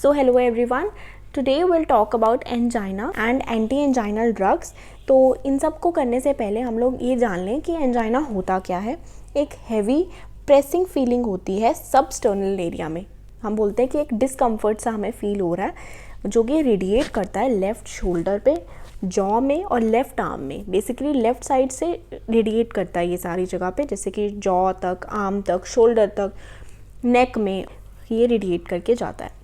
So hello everyone, today we'll talk about angina and anti-anginal drugs। तो इन सब को करने से पहले हम लोग ये जान लें कि एंजाइना होता क्या है। एक हैवी प्रेसिंग फीलिंग होती है सबस्टर्नल एरिया में। हम बोलते हैं कि एक डिस्कम्फर्ट सा हमें फील हो रहा है जो कि रेडिएट करता है लेफ़्ट शोल्डर पे, जॉ में और लेफ़्ट आर्म में। बेसिकली लेफ़्ट साइड से रेडिएट करता है ये सारी जगह पे, जैसे कि जॉ तक, आर्म तक, शोल्डर तक, नेक में ये रेडिएट करके जाता है।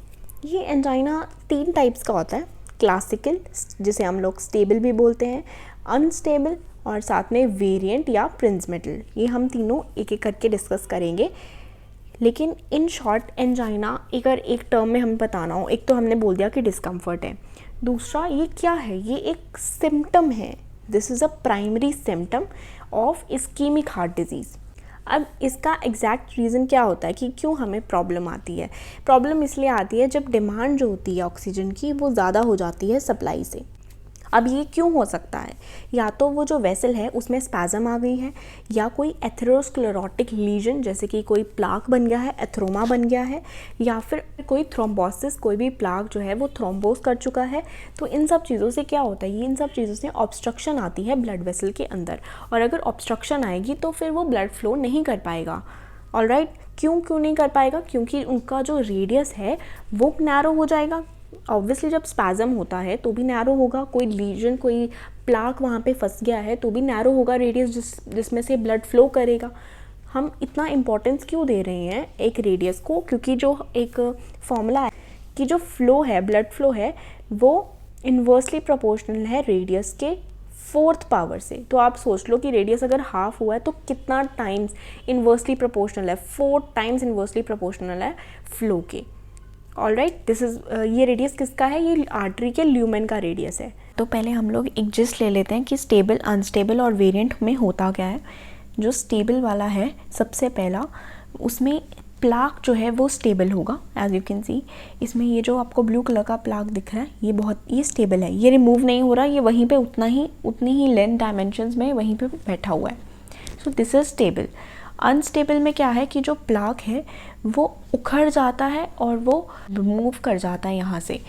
ये एंजाइना 3 टाइप्स का होता है। क्लासिकल, जिसे हम लोग स्टेबल भी बोलते हैं, अनस्टेबल और साथ में वेरिएंट या प्रिंसमेटल। ये हम तीनों एक एक करके डिस्कस करेंगे। लेकिन इन शॉर्ट एंजाइना अगर एक टर्म में हमें बताना हो, एक तो हमने बोल दिया कि डिस्कम्फर्ट है, दूसरा ये क्या है, ये एक सिम्टम है। This is a primary symptom of ischaemic heart disease. अब इसका एग्जैक्ट रीज़न क्या होता है कि क्यों हमें प्रॉब्लम आती है। प्रॉब्लम इसलिए आती है जब डिमांड जो होती है ऑक्सीजन की वो ज़्यादा हो जाती है सप्लाई से। अब ये क्यों हो सकता है, या तो वो जो वेसल है उसमें स्पैज़म आ गई है, या कोई एथेरोस्क्लेरोटिक लीजन जैसे कि कोई प्लाक बन गया है, एथ्रोमा बन गया है, या फिर कोई थ्रोम्बोसिस, कोई भी प्लाक जो है वो थ्रोम्बोस कर चुका है। तो इन सब चीज़ों से क्या होता है, ये इन सब चीज़ों से ऑब्स्ट्रक्शन आती है ब्लड वेसल के अंदर, और अगर ऑब्स्ट्रक्शन आएगी तो फिर वो ब्लड फ्लो नहीं कर पाएगा। ऑलराइट, क्यों नहीं कर पाएगा, क्योंकि उनका जो रेडियस है वो नैरो हो जाएगा। ऑब्वियसली जब स्पैज़म होता है तो भी नैरो होगा, कोई लीजन, कोई प्लाक वहाँ पे फंस गया है तो भी नैरो होगा रेडियस जिसमें से ब्लड फ्लो करेगा। हम इतना इम्पोर्टेंस क्यों दे रहे हैं एक रेडियस को, क्योंकि जो एक फॉर्मूला है कि जो फ्लो है, ब्लड फ्लो है, वो इन्वर्सली प्रोपोर्शनल है रेडियस के 4th पावर से। तो आप सोच लो कि रेडियस अगर हाफ हुआ है तो कितना टाइम्स इन्वर्सली प्रोपोर्शनल है, 4 टाइम्स इन्वर्सली प्रोपोर्शनल है फ्लो के। ऑलराइट, दिस इज़ ये रेडियस किसका है, ये आर्टरी के ल्यूमेन का रेडियस है। तो पहले हम लोग एक जिस्ट ले लेते हैं कि स्टेबल, अनस्टेबल और वेरिएंट में होता क्या है। जो स्टेबल वाला है सबसे पहला, उसमें प्लाक जो है वो स्टेबल होगा। एज यू कैन सी, इसमें ये जो आपको ब्लू कलर का प्लाक दिख रहा है ये स्टेबल है, ये रिमूव नहीं हो रहा, ये वहीं पे उतनी ही लेंथ डायमेंशंस में वहीं पे बैठा हुआ है। So this is stable. Unstable में क्या है कि जो प्लाक है वो उखड़ जाता है और वो रिमूव कर जाता है यहाँ से।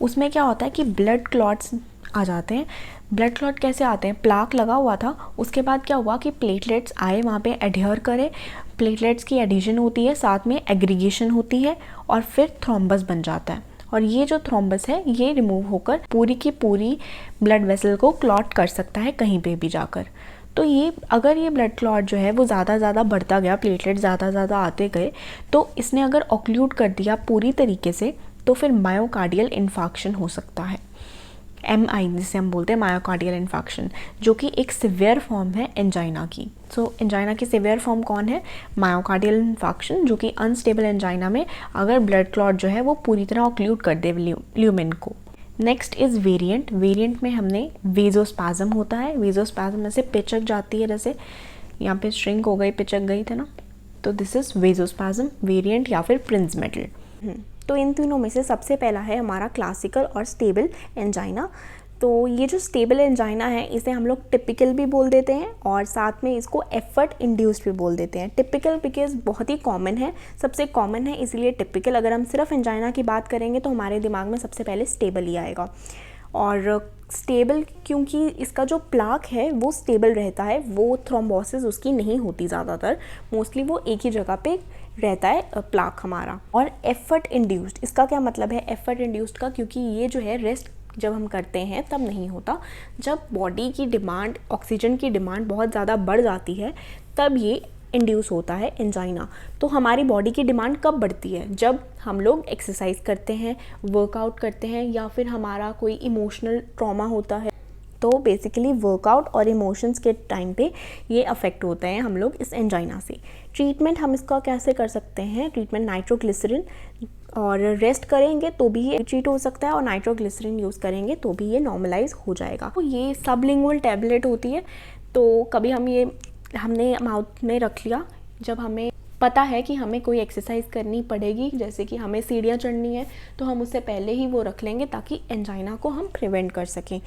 उसमें क्या होता है कि ब्लड क्लॉट्स आ जाते हैं। ब्लड क्लॉट कैसे आते हैं, प्लाक लगा हुआ था, उसके बाद क्या हुआ कि प्लेटलेट्स आए, वहाँ पे एडहेयर करे, प्लेटलेट्स की एडिशन होती है, साथ में एग्रीगेशन होती है और फिर थ्रोम्बस बन जाता है। और ये जो थ्रोम्बस है ये रिमूव होकर पूरी की पूरी ब्लड वेसल को क्लॉट कर सकता है कहीं पे भी जाकर। तो ये अगर ये ब्लड क्लॉट जो है वो ज़्यादा बढ़ता गया, प्लेटलेट ज़्यादा आते गए, तो इसने अगर ऑक्लूड कर दिया पूरी तरीके से, तो फिर मायोकार्डियल इन्फाक्शन हो सकता है। MI जिसे हम बोलते हैं मायोकार्डियल इन्फाक्शन, जो कि एक सिवियर फॉर्म है एंजाइना की। सो एंजाइना की सिवियर फॉर्म कौन है, मायोकार्डियल इन्फाक्शन, जो कि अनस्टेबल एंजाइना में अगर ब्लड क्लॉट जो है वो पूरी तरह ऑक्लूड कर दे ल्यूमेन को। Next is variant. वेरिएंट में हमने वेजोस्पैज़म होता है। वेजोस्पैज़म में से पिचक जाती है, जैसे यहाँ पे श्रिंक हो गई, पिचक गई थे ना, तो दिस इज़ वेजोस्पैज़म, वेरिएंट या फिर प्रिंसमेटल। तो इन तीनों में से सबसे पहला है हमारा क्लासिकल और स्टेबल एंजाइना। तो ये जो स्टेबल एंजाइना है इसे हम लोग टिपिकल भी बोल देते हैं और साथ में इसको एफर्ट इंड्यूस्ड भी बोल देते हैं। टिपिकल बिकॉज बहुत ही कॉमन है, सबसे कॉमन है, इसलिए टिपिकल। अगर हम सिर्फ एंजाइना की बात करेंगे तो हमारे दिमाग में सबसे पहले स्टेबल ही आएगा। और स्टेबल क्योंकि इसका जो प्लाक है वो स्टेबल रहता है, वो थ्रोम्बोसिस उसकी नहीं होती ज़्यादातर, मोस्टली वो एक ही जगह पे रहता है प्लाक हमारा। और एफर्ट इंड्यूस्ड, इसका क्या मतलब है एफर्ट इंड्यूस्ड का, क्योंकि ये जो है रेस्ट जब हम करते हैं तब नहीं होता, जब बॉडी की डिमांड, ऑक्सीजन की डिमांड बहुत ज़्यादा बढ़ जाती है तब ये इंड्यूस होता है एंजाइना। तो हमारी बॉडी की डिमांड कब बढ़ती है, जब हम लोग एक्सरसाइज करते हैं, वर्कआउट करते हैं, या फिर हमारा कोई इमोशनल ट्रॉमा होता है। तो बेसिकली वर्कआउट और इमोशंस के टाइम पे ये अफेक्ट होते हैं हम लोग इस एंजाइना से। ट्रीटमेंट हम इसका कैसे कर सकते हैं, ट्रीटमेंट नाइट्रोग्लिसरीन, और रेस्ट करेंगे तो भी ये ट्रीट हो सकता है, और नाइट्रोग्लिसरीन यूज़ करेंगे तो भी ये नॉर्मलाइज हो जाएगा। तो ये सबलिंगुअल टैबलेट होती है, तो कभी हमने माउथ में रख लिया जब हमें पता है कि हमें कोई एक्सरसाइज करनी पड़ेगी, जैसे कि हमें सीढ़ियाँ चढ़नी है, तो हम उससे पहले ही वो रख लेंगे ताकि एंजाइना को हम प्रिवेंट कर सकें।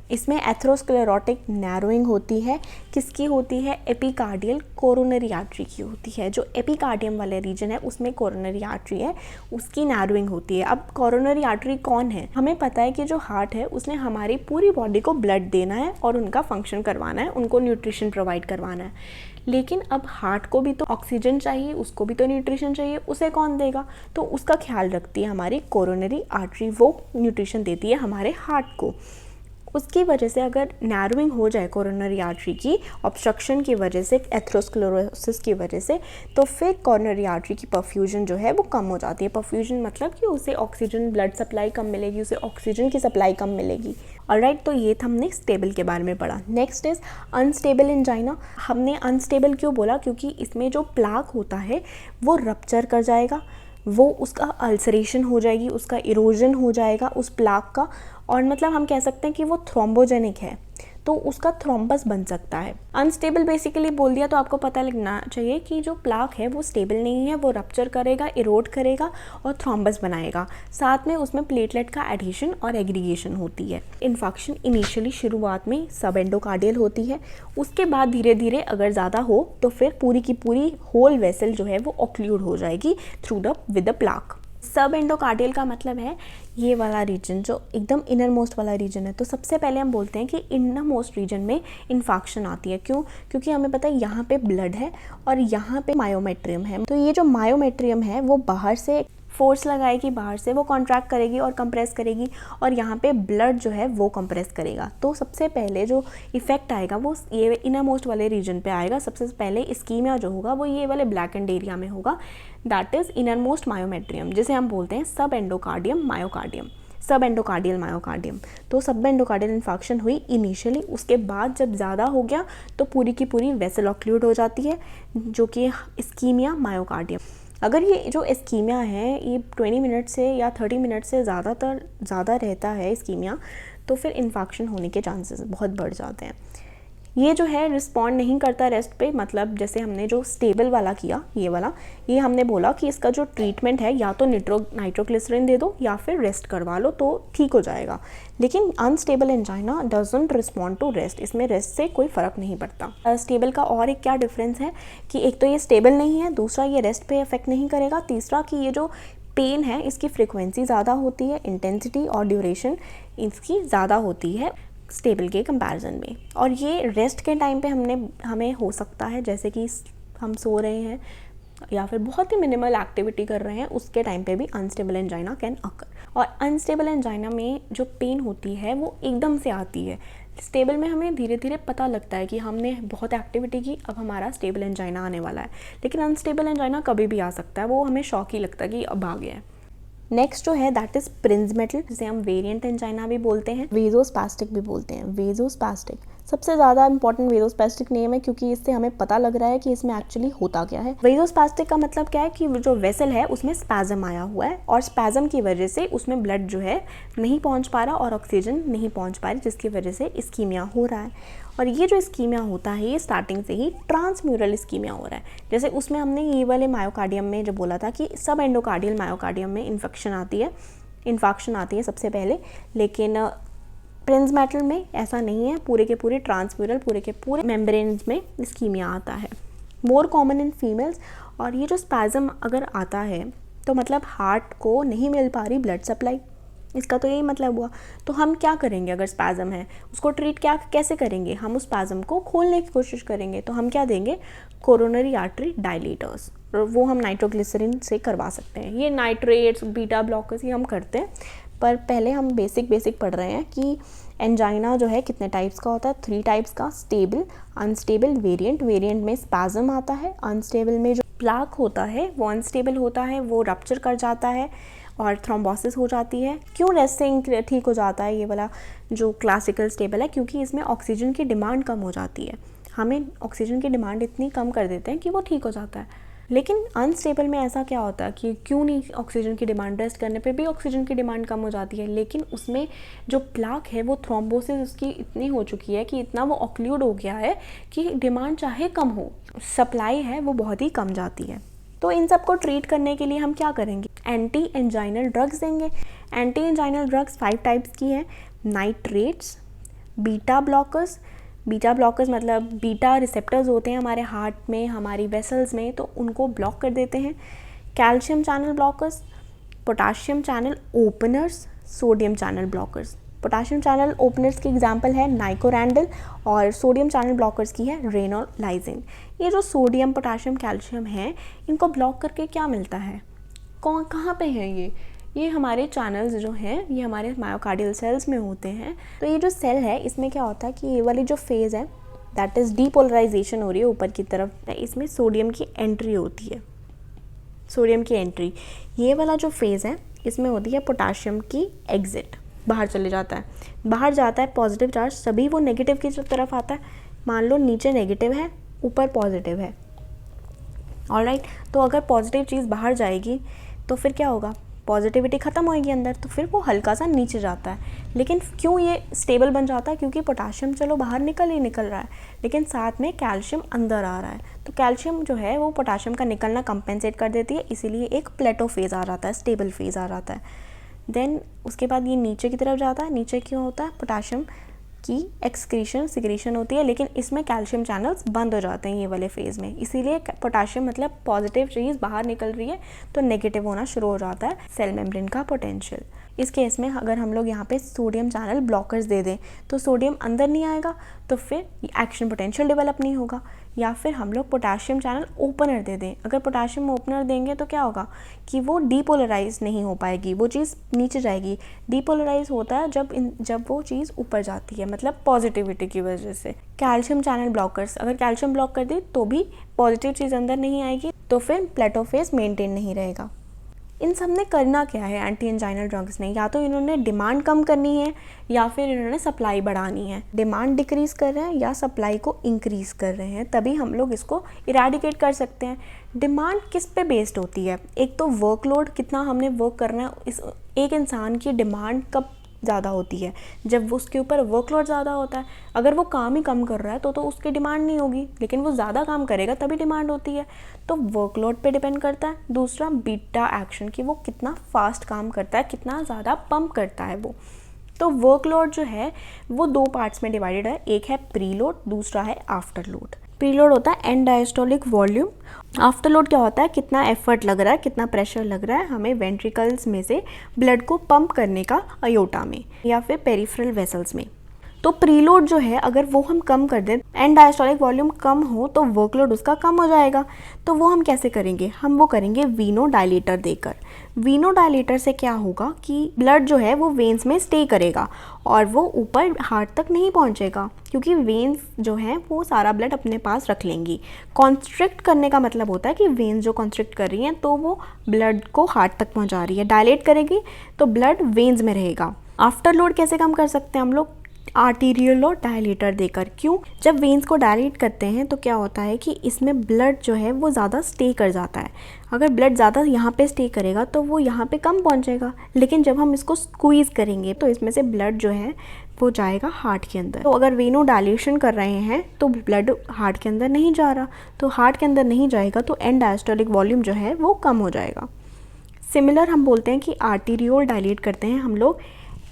इसमें एथेरोस्क्लेरोटिक नैरोइंग होती है। किसकी होती है? एपिकार्डियल कोरोनरी आर्टरी की होती है। जो एपिकार्डियम वाले रीजन है उसमें कोरोनरी आर्टरी है, उसकी नैरोइंग होती है। अब कोरोनरी आर्टरी कौन है? हमें पता है कि जो हार्ट है उसने हमारी पूरी बॉडी को ब्लड देना है और उनका फंक्शन करवाना है, उनको न्यूट्रिशन प्रोवाइड करवाना है। लेकिन अब हार्ट को भी तो ऑक्सीजन चाहिए, उसको भी तो न्यूट्रिशन चाहिए, उसे कौन देगा? तो उसका ख्याल रखती है हमारी कोरोनरी आर्टरी, वो न्यूट्रिशन देती है हमारे हार्ट को। उसकी वजह से अगर नैरोइंग हो जाए कोरोनरी आर्टरी की, ऑब्स्ट्रक्शन की वजह से, एथेरोस्क्लेरोसिस की वजह से, तो फिर कोरोनरी आर्टरी की परफ्यूजन जो है वो कम हो जाती है। परफ्यूजन मतलब कि उसे ऑक्सीजन, ब्लड सप्लाई कम मिलेगी, उसे ऑक्सीजन की सप्लाई कम मिलेगी। ऑलराइट, तो ये था हमने स्टेबल के बारे में पढ़ा। Next is unstable angina. हमने अनस्टेबल क्यों बोला? क्योंकि इसमें जो प्लाक होता है वो रप्चर कर जाएगा, वो उसका अल्सरेशन हो जाएगी, उसका इरोजन हो जाएगा उस प्लाक का, और मतलब हम कह सकते हैं कि वो थ्रोम्बोजेनिक है, तो उसका थ्रोम्बस बन सकता है। अनस्टेबल बेसिकली बोल दिया तो आपको पता लगना चाहिए कि जो प्लाक है वो स्टेबल नहीं है, वो रप्चर करेगा, इरोड करेगा और थ्रोम्बस बनाएगा। साथ में उसमें प्लेटलेट का एडिशन और एग्रीगेशन होती है। इन्फेक्शन इनिशियली शुरुआत में सब एंडोकार्डियल होती है, उसके बाद धीरे धीरे अगर ज़्यादा हो तो फिर पूरी की पूरी होल वेसल जो है वो ऑक्लूड हो जाएगी through the with the plaque. सब एंडोकार्डियल का मतलब है ये वाला रीजन जो एकदम इनर मोस्ट वाला रीजन है। तो सबसे पहले हम बोलते हैं कि इनर मोस्ट रीजन में इन्फेक्शन आती है। क्यों? क्योंकि हमें पता है यहाँ पे ब्लड है और यहाँ पे मायोमेट्रियम है। तो ये जो मायोमेट्रियम है वो बाहर से फोर्स लगाएगी, बाहर से वो कॉन्ट्रैक्ट करेगी और कंप्रेस करेगी, और यहाँ पे ब्लड जो है वो कंप्रेस करेगा। तो सबसे पहले जो इफेक्ट आएगा वो ये इनर मोस्ट वाले रीजन पे आएगा। सबसे पहले इस्कीमिया जो होगा वो ये वाले ब्लैक एंड एरिया में होगा, that is inner most myometrium, जिसे हम बोलते हैं सब एंडोकार्डियम मायोकार्डियम, सब एंडोकार्डियल मायोकार्डियम। तो सब एंडोकार्डियल इन्फेक्शन हुई इनिशियली, उसके बाद जब ज़्यादा हो गया तो पूरी की पूरी वेसल ऑक्लूड हो जाती है, जो कि इस्कीमिया मायोकार्डियम। अगर ये जो इस्कीमिया है ये 20 मिनट से या 30 मिनट से ज़्यादा रहता है इस्कीमिया, तो फिर इन्फेक्शन होने के चांसेस बहुत बढ़ जाते हैं। ये जो है रिस्पॉन्ड नहीं करता रेस्ट पे, मतलब जैसे हमने जो स्टेबल वाला किया, ये हमने बोला कि इसका जो ट्रीटमेंट है या तो नाइट्रोग्लिसरीन दे दो या फिर रेस्ट करवा लो तो ठीक हो जाएगा। लेकिन unstable angina doesn't respond to rest, इसमें रेस्ट से कोई फ़र्क नहीं पड़ता। स्टेबल का और एक क्या डिफरेंस है कि एक तो ये स्टेबल नहीं है, दूसरा ये रेस्ट पे इफेक्ट नहीं करेगा, तीसरा कि ये जो पेन है इसकी फ्रिक्वेंसी ज़्यादा होती है, इंटेंसिटी और ड्यूरेशन इसकी ज़्यादा होती है स्टेबल के कंपैरिजन में। और ये रेस्ट के टाइम पे हमें हो सकता है, जैसे कि हम सो रहे हैं या फिर बहुत ही मिनिमल एक्टिविटी कर रहे हैं, उसके टाइम पे भी अनस्टेबल एंजाइना कैन अकर। और अनस्टेबल एंजाइना में जो पेन होती है वो एकदम से आती है। स्टेबल में हमें धीरे धीरे पता लगता है कि हमने बहुत एक्टिविटी की, अब हमारा स्टेबल एंजाइना आने वाला है। लेकिन अनस्टेबल एंजाइना कभी भी आ सकता है, वो हमें शॉक ही लगता है कि अब आ गया है। नेक्स्ट जो है दैट इज प्रिंजमेटल, जिसे हम वेरिएंट एंजाइना भी बोलते हैं, वेजोस्पैस्टिक भी बोलते हैं। वेजोस्पैस्टिक सबसे ज़्यादा इंपॉर्टेंट वेजोस्पैस्टिक नेम है क्योंकि इससे हमें पता लग रहा है कि इसमें एक्चुअली होता क्या है। वेजोस्पैस्टिक का मतलब क्या है कि जो वेसल है उसमें स्पैज़म आया हुआ है और स्पैज़म की वजह से उसमें ब्लड जो है नहीं पहुंच पा रहा और ऑक्सीजन नहीं पहुंच पा रही, जिसकी वजह से इस्कीमिया हो रहा है। और ये जो इस्कीमिया होता है ये स्टार्टिंग से ही ट्रांसम्यूरल इस्कीमिया हो रहा है। जैसे उसमें हमने ये वाले मायोकार्डियम में जो बोला था कि सब एंडोकार्डियल मायोकार्डियम में इन्फेक्शन आती है सबसे पहले, लेकिन प्रिंजमेटल में ऐसा नहीं है, पूरे के पूरे ट्रांसम्यूरल, पूरे के पूरे मेम्ब्रेन्स में इस्कीमिया आता है। More common in females. और ये जो स्पैज़म अगर आता है तो मतलब हार्ट को नहीं मिल पा रही ब्लड सप्लाई, इसका तो यही मतलब हुआ। तो हम क्या करेंगे अगर स्पैज़म है, उसको ट्रीट कैसे करेंगे? हम उस स्पैज़म को खोलने की कोशिश करेंगे। तो हम क्या देंगे? कोरोनरी आर्टरी डायलेटर्स, वो हम नाइट्रोग्लिसरीन से करवा सकते हैं। ये नाइट्रेट्स, बीटा ब्लॉकर्स ये हम करते हैं। पर पहले हम बेसिक पढ़ रहे हैं कि एंजाइना जो है कितने टाइप्स का होता है। 3 टाइप्स का, स्टेबल, अनस्टेबल, वेरिएंट। वेरिएंट में स्पैज़म आता है। अनस्टेबल में जो प्लाक होता है वो अनस्टेबल होता है, वो रप्चर कर जाता है और थ्रोम्बोसिस हो जाती है। क्यों रेस्टिंग ठीक हो जाता है ये वाला जो क्लासिकल स्टेबल है? क्योंकि इसमें ऑक्सीजन की डिमांड कम हो जाती है। हमें ऑक्सीजन की डिमांड इतनी कम कर देते हैं कि वो ठीक हो जाता है। लेकिन अनस्टेबल में ऐसा क्या होता है कि क्यों नहीं ऑक्सीजन की डिमांड, रेस्ट करने पे भी ऑक्सीजन की डिमांड कम हो जाती है, लेकिन उसमें जो प्लाक है वो थ्रोम्बोसिस उसकी इतनी हो चुकी है कि इतना वो ऑक्लूड हो गया है कि डिमांड चाहे कम हो, सप्लाई है वो बहुत ही कम जाती है। तो इन सब को ट्रीट करने के लिए हम क्या करेंगे? एंटी एंजाइनल ड्रग्स देंगे। एंटी एंजाइनल ड्रग्स 5 टाइप्स की हैं। नाइट्रेट्स, बीटा ब्लॉकर्स मतलब बीटा रिसेप्टर्स होते हैं हमारे हार्ट में, हमारी वेसल्स में, तो उनको ब्लॉक कर देते हैं। Calcium channel blockers, potassium channel openers, sodium channel blockers. Potassium channel openers की एग्जांपल है नाइकोरैंडल और सोडियम चैनल ब्लॉकर्स की है रेनोलाइजिन। ये जो सोडियम, पोटाशियम, कैल्शियम है, इनको ब्लॉक करके क्या मिलता है, कहाँ पे है ये हमारे चैनल्स जो हैं ये हमारे मायोकार्डियल सेल्स में होते हैं। तो ये जो सेल है इसमें क्या होता है कि ये वाली जो फेज़ है दैट इज़ डीपोलराइजेशन हो रही है ऊपर की तरफ, इसमें सोडियम की एंट्री होती है, सोडियम की एंट्री। ये वाला जो फेज़ है इसमें होती है पोटाशियम की एग्जिट, बाहर चले जाता है, बाहर जाता है पॉजिटिव चार्ज, सभी वो नेगेटिव की तरफ आता है। मान लो नीचे नेगेटिव है, ऊपर पॉजिटिव है, ऑलराइट। तो अगर पॉजिटिव चीज़ बाहर जाएगी तो फिर क्या होगा, पॉजिटिविटी ख़त्म होएगी अंदर, तो फिर वो हल्का सा नीचे जाता है। लेकिन क्यों ये स्टेबल बन जाता है, क्योंकि पोटाशियम चलो बाहर निकल रहा है, लेकिन साथ में कैल्शियम अंदर आ रहा है। तो कैल्शियम जो है वो पोटाशियम का निकलना कंपेंसेट कर देती है, इसीलिए एक प्लेटो फेज़ आ जाता है, स्टेबल फेज़ आ जाता है। देन उसके बाद ये नीचे की तरफ जाता है। नीचे क्यों होता है, पोटाशियम की सिक्रीशन होती है, लेकिन इसमें कैल्शियम चैनल्स बंद हो जाते हैं ये वाले फेज़ में, इसीलिए पोटाशियम मतलब पॉजिटिव चीज़ बाहर निकल रही है तो नेगेटिव होना शुरू हो जाता है सेल मेम्ब्रेन का पोटेंशियल। इस केस में अगर हम लोग यहाँ पे सोडियम चैनल ब्लॉकर्स दे दें तो सोडियम अंदर नहीं आएगा, तो फिर एक्शन पोटेंशियल डेवलप नहीं होगा। या फिर हम लोग पोटाशियम चैनल ओपनर दे दें। अगर पोटाशियम ओपनर देंगे तो क्या होगा कि वो डीपोलराइज नहीं हो पाएगी, वो चीज़ नीचे जाएगी। डीपोलराइज होता है जब वो चीज़ ऊपर जाती है, मतलब पॉजिटिविटी की वजह से। कैल्शियम चैनल ब्लॉकर्स, अगर कैल्शियम ब्लॉक कर दी तो भी पॉजिटिव चीज़ अंदर नहीं आएगी, तो फिर प्लेटो फेज मेंटेन नहीं रहेगा। इन सब ने करना क्या है एंटी एंजाइनल ड्रग्स ने, या तो इन्होंने डिमांड कम करनी है या फिर इन्होंने सप्लाई बढ़ानी है। डिमांड डिक्रीज़ कर रहे हैं या सप्लाई को इंक्रीज़ कर रहे हैं, तभी हम लोग इसको इरेडिकेट कर सकते हैं। डिमांड किस पे बेस्ड होती है, एक तो वर्कलोड, कितना हमने वर्क करना है। इस एक इंसान की डिमांड कब ज़्यादा होती है, जब उसके ऊपर वर्कलोड ज़्यादा होता है। अगर वो काम ही कम कर रहा है तो उसकी डिमांड नहीं होगी, लेकिन वो ज़्यादा काम करेगा तभी डिमांड होती है। तो वर्कलोड पे डिपेंड करता है। दूसरा बीटा एक्शन, कि वो कितना फास्ट काम करता है, कितना ज़्यादा पंप करता है वो। तो वर्कलोड जो है वो दो पार्ट्स में डिवाइडेड है, एक है प्रीलोड, दूसरा है आफ्टर लोड। प्रीलोड होता है and diastolic volume. After load क्या होता है, कितना एफर्ट लग रहा है, कितना प्रेशर लग रहा है हमें वेंट्रिकल्स में से ब्लड को पंप करने का अयोटा में या फिर पेरिफेरल वेसल्स में। तो प्रीलोड जो है अगर वो हम कम कर दें, एंड डायस्टोलिक वॉल्यूम कम हो तो वर्कलोड उसका कम हो जाएगा। तो वो हम कैसे करेंगे, हम वो करेंगे वीनो डायलेटर देकर। वीनो डायलेटर से क्या होगा कि ब्लड जो है वो वेन्स में स्टे करेगा और वो ऊपर हार्ट तक नहीं पहुंचेगा, क्योंकि वेन्स जो हैं वो सारा ब्लड अपने पास रख लेंगी। कॉन्स्ट्रिक्ट करने का मतलब होता है कि वेन्स जो कॉन्स्ट्रिक्ट कर रही हैं तो वो ब्लड को हार्ट तक पहुंचा रही है। डायलेट करेगी तो ब्लड वेन्स में रहेगा। आफ्टर लोड कैसे कम कर सकते हैं हम लोग, आर्टीरियल और डायलेटर देकर। क्यों, जब वेन्स को डायलेट करते हैं तो क्या होता है कि इसमें ब्लड जो है वो ज़्यादा स्टे कर जाता है। अगर ब्लड ज़्यादा यहाँ पे स्टे करेगा तो वो यहाँ पे कम पहुँचेगा, लेकिन जब हम इसको स्क्वीज़ करेंगे तो इसमें से ब्लड जो है वो जाएगा हार्ट के अंदर। तो अगर वेनो डायलेशन कर रहे हैं तो ब्लड हार्ट के अंदर नहीं जा रहा, तो हार्ट के अंदर नहीं जाएगा तो एंड डायस्टोलिक वॉल्यूम जो है वो कम हो जाएगा। सिमिलर हम बोलते हैं कि आर्टीरियोल डायलेट करते हैं हम लोग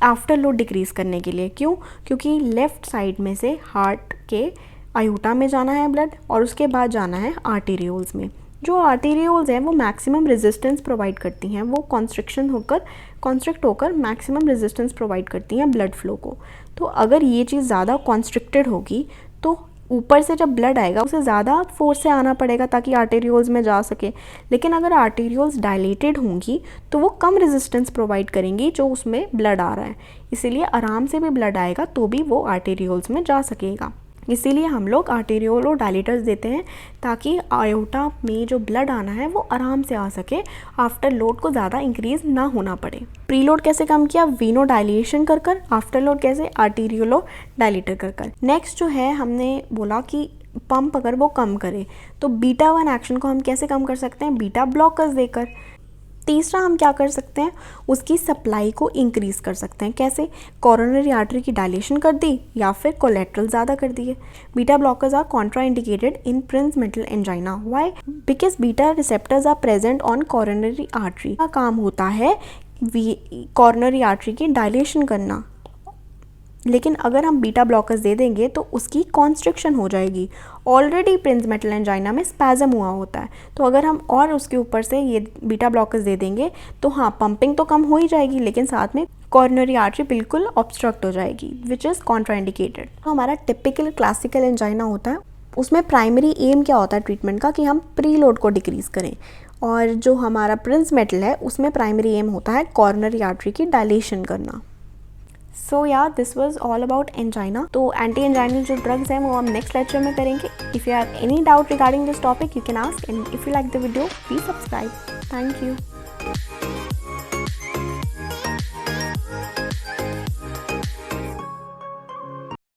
आफ्टर लोड डिक्रीज़ करने के लिए। क्यों, क्योंकि लेफ़्ट साइड में से हार्ट के अयूटा में जाना है ब्लड और उसके बाद जाना है आर्टेरियोल्स में। जो आर्टेरियोल्स हैं वो मैक्सिमम रेजिस्टेंस प्रोवाइड करती हैं, वो कॉन्स्ट्रिक्ट होकर मैक्सिमम रेजिस्टेंस प्रोवाइड करती हैं ब्लड फ्लो को। तो अगर ये चीज़ ज़्यादा कॉन्स्ट्रिक्टेड होगी तो ऊपर से जब ब्लड आएगा उसे ज़्यादा फोर्स से आना पड़ेगा ताकि आर्टेरियोल्स में जा सके। लेकिन अगर आर्टेरियोल्स डायलेटेड होंगी तो वो कम रेजिस्टेंस प्रोवाइड करेंगी जो उसमें ब्लड आ रहा है, इसीलिए आराम से भी ब्लड आएगा तो भी वो आर्टेरियोल्स में जा सकेगा। इसीलिए हम लोग आर्टेरियोल और डायलेटर्स देते हैं ताकि आयोटा में जो ब्लड आना है वो आराम से आ सके, आफ्टर लोड को ज़्यादा इंक्रीज ना होना पड़े। प्रीलोड कैसे कम किया, वीनो डायलेशन कर कर। आफ्टर लोड कैसे, आर्टेरियोल और डायलेटर कर कर। नेक्स्ट जो है हमने बोला कि पंप अगर वो कम करे तो बीटा 1 एक्शन को हम कैसे कम कर सकते हैं, बीटा ब्लॉकर्स देकर। तीसरा हम क्या कर सकते हैं, उसकी सप्लाई को इंक्रीज़ कर सकते हैं। कैसे, कोरोनरी आर्टरी की डायलेशन कर दी या फिर कोलेट्रल ज़्यादा कर दिए। Beta blockers are contraindicated in Prinzmetal angina. Why, because beta receptors are present on coronary artery. का काम होता है कोरोनरी आर्टरी की डायलेशन करना, लेकिन अगर हम बीटा ब्लॉकर्स दे देंगे तो उसकी कॉन्स्ट्रिक्शन हो जाएगी। ऑलरेडी प्रिंसमेटल एंजाइना में स्पैज़म हुआ होता है, तो अगर हम और उसके ऊपर से ये बीटा ब्लॉकर्स दे देंगे तो हाँ, पंपिंग तो कम हो ही जाएगी, लेकिन साथ में कॉर्नरी आर्टरी बिल्कुल ऑब्स्ट्रक्ट हो जाएगी, विच इज़ कॉन्ट्राइंडिकेटेड। तो हमारा टिपिकल क्लासिकल एंजाइना होता है, उसमें प्राइमरी एम क्या होता है ट्रीटमेंट का कि हम प्री लोड को डिक्रीज़ करें, और जो हमारा प्रिंसमेटल है उसमें प्राइमरी एम होता है कॉर्नरी आर्टरी की डायलेशन करना। सो या this was all about angina. तो एंटी एंजाइनल जो ड्रग्स हैं वो हम नेक्स्ट लेक्चर में करेंगे। If you have any doubt regarding this topic you can ask, and if you like the video please subscribe. Thank you.